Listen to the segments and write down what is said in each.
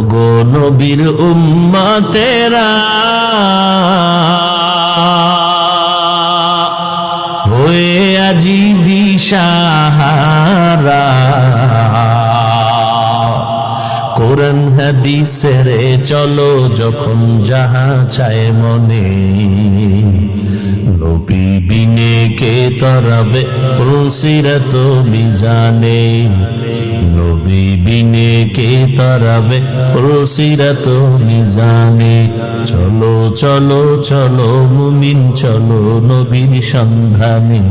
ওগো নবীর উম্মতেরা হয়ে আজি দিশাহারা, কোরআন হাদিসের চলো যখন যাহা চায় মনে, নবী বিনে কে তরাবে সিরাত মিজানে, নবী বিনে কে তরাবে সিরাত মিজানে। চলো চলো চলো মুমিন চলো নবীর সন্ধানে,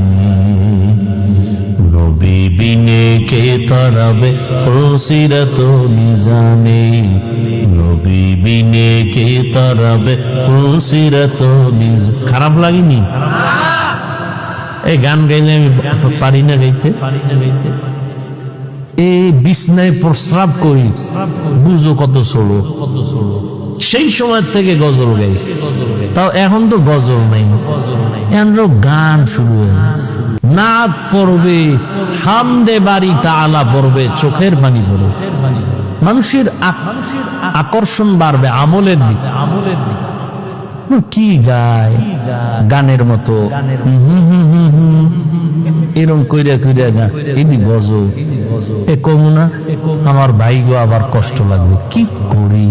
নবী বিনে কে তরাবে সিরাত মিজানে, নবী বিনে কে তরাবে সিরাত মিজানে। খারাপ লাগেনি? এই গান গাইলে আমি পারি না গাইতে, এই বিছনায় প্রস্রাব করি, বুঝো কত ছোড়ো। সেই সময় থেকে গজল গাই, তাও এখন তো গজল নাই, এখন গান শুরু হয়ে নাচ পড়বে, হামদে বাড়ি তাআলা পড়বে, চোখের পানি পড়বে, মানুষের আকর্ষণ বাড়বে আমলের দিকে। কি গায় গানের মতো এরম কইরা কইরা গা, এদি গজল। এ কমু না আমার ভাই গো, আবার কষ্ট লাগবে, কি করি।